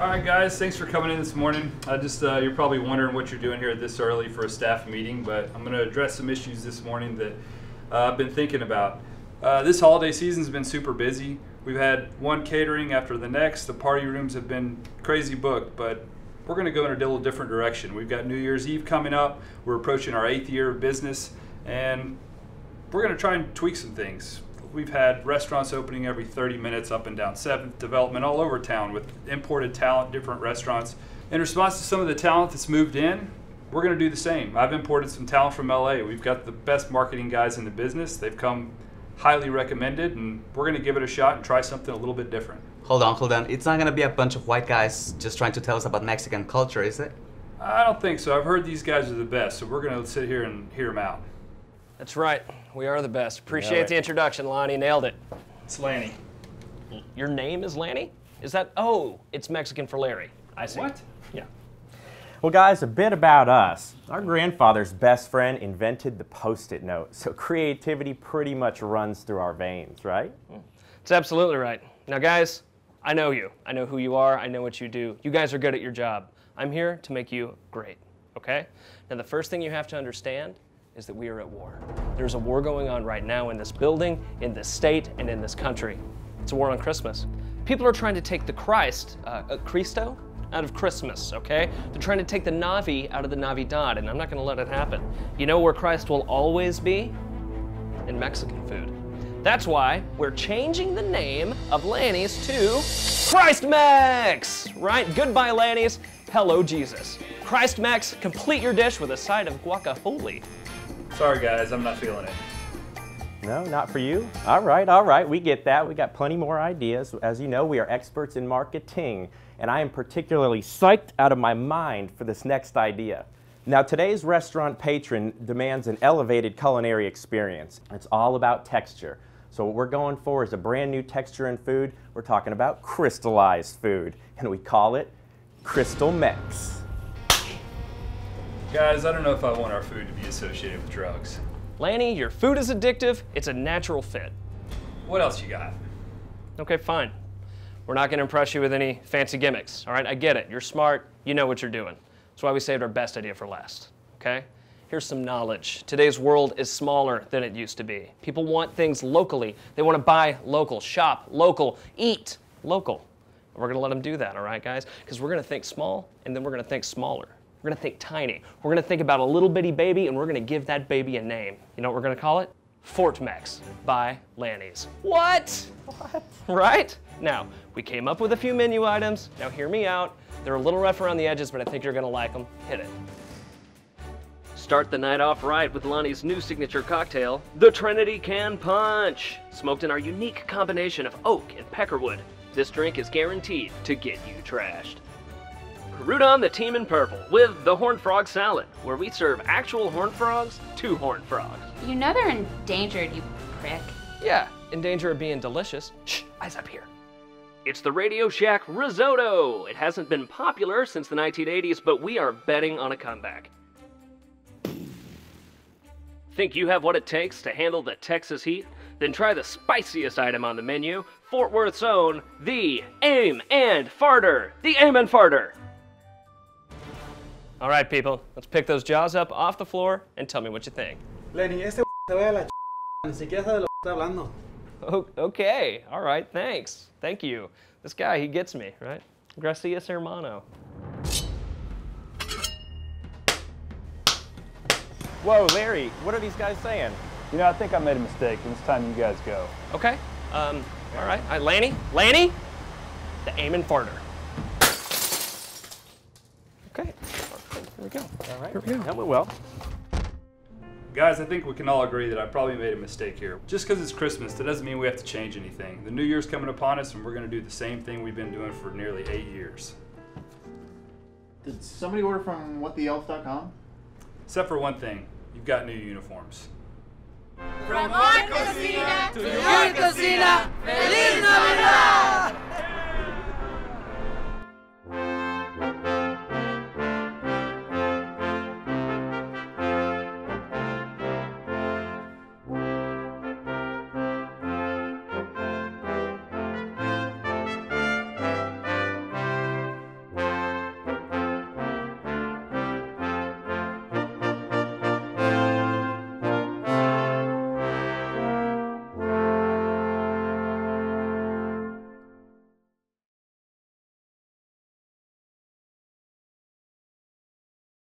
All right, guys, thanks for coming in this morning. You're probably wondering what you're doing here this early for a staff meeting, but I'm going to address some issues this morning that I've been thinking about. This holiday season's been super busy. We've had one catering after the next. The party rooms have been crazy booked, but we're going to go in a little different direction. We've got New Year's Eve coming up. We're approaching our 8th year of business, and we're going to try and tweak some things. We've had restaurants opening every 30 minutes up and down 7th, development all over town with imported talent, different restaurants. In response to some of the talent that's moved in, we're going to do the same. I've imported some talent from LA. We've got the best marketing guys in the business. They've come highly recommended, and we're going to give it a shot and try something a little bit different. Hold on. It's not going to be a bunch of white guys just trying to tell us about Mexican culture, is it? I don't think so. I've heard these guys are the best, so we're going to sit here and hear them out. That's right. We are the best. Appreciate the introduction, Lanny. Nailed it. It's Lanny. Your name is Lanny? Is that? Oh, it's Mexican for Larry. I see. What? Yeah. Well, guys, a bit about us. Our grandfather's best friend invented the Post-it note, so creativity pretty much runs through our veins, right? It's absolutely right. Now, guys, I know you. I know who you are. I know what you do. You guys are good at your job. I'm here to make you great, okay? Now, the first thing you have to understand is that we are at war. There's a war going on right now in this building, in this state, and in this country. It's a war on Christmas. People are trying to take the Cristo, out of Christmas, okay? They're trying to take the Navi out of the Navidad, and I'm not gonna let it happen. You know where Christ will always be? In Mexican food. That's why we're changing the name of Lanny's to Christ Mex, right? Goodbye, Lanny's. Hello, Jesus. Christ Mex, complete your dish with a side of guacamole. Sorry, guys, I'm not feeling it. No, not for you? All right, we get that. We got plenty more ideas. As you know, we are experts in marketing, and I am particularly psyched out of my mind for this next idea. Now, today's restaurant patron demands an elevated culinary experience. It's all about texture. So what we're going for is a brand new texture in food. We're talking about crystallized food, and we call it Crystal Mex. Guys, I don't know if I want our food to be associated with drugs. Lanny, your food is addictive. It's a natural fit. What else you got? Okay, fine. We're not gonna impress you with any fancy gimmicks, all right? I get it. You're smart. You know what you're doing. That's why we saved our best idea for last, okay? Here's some knowledge. Today's world is smaller than it used to be. People want things locally. They want to buy local, shop local, eat local. And we're gonna let them do that, all right, guys? Because we're gonna think small, and then we're gonna think smaller. We're gonna think tiny. We're gonna think about a little bitty baby, and we're gonna give that baby a name. You know what we're gonna call it? Fort Mex by Lanny's. What? Right? Now, we came up with a few menu items. Now hear me out. They're a little rough around the edges, but I think you're gonna like them. Hit it. Start the night off right with Lanny's new signature cocktail, the Trinity Can Punch. Smoked in our unique combination of oak and peckerwood, this drink is guaranteed to get you trashed. Root on the team in purple with the Horned Frog Salad, where we serve actual horned frogs to horned frogs. You know they're endangered, you prick. Yeah, in danger of being delicious. Shh, eyes up here. It's the Radio Shack Risotto. It hasn't been popular since the 1980s, but we are betting on a comeback. Think you have what it takes to handle the Texas heat? Then try the spiciest item on the menu, Fort Worth's own, the Aim and Farter. The Aim and Farter. All right, people, let's pick those jaws up off the floor and tell me what you think. Lenny, ese se va a la ni siquiera sabe lo que está hablando. Okay, all right, thanks. Thank you. This guy, he gets me, right? Gracias, hermano. Whoa, Larry, what are these guys saying? You know, I think I made a mistake, and it's time you guys go. Okay, all right, Lanny, the Aim and Farter. Okay, here we go. All right, here we go. that went well. Guys, I think we can all agree that I probably made a mistake here. Just because it's Christmas, that doesn't mean we have to change anything. The New Year's coming upon us, and we're going to do the same thing we've been doing for nearly 8 years. Did somebody order from whattheelf.com? Except for one thing, you've got new uniforms. From our cocina to your cocina, Feliz Navidad!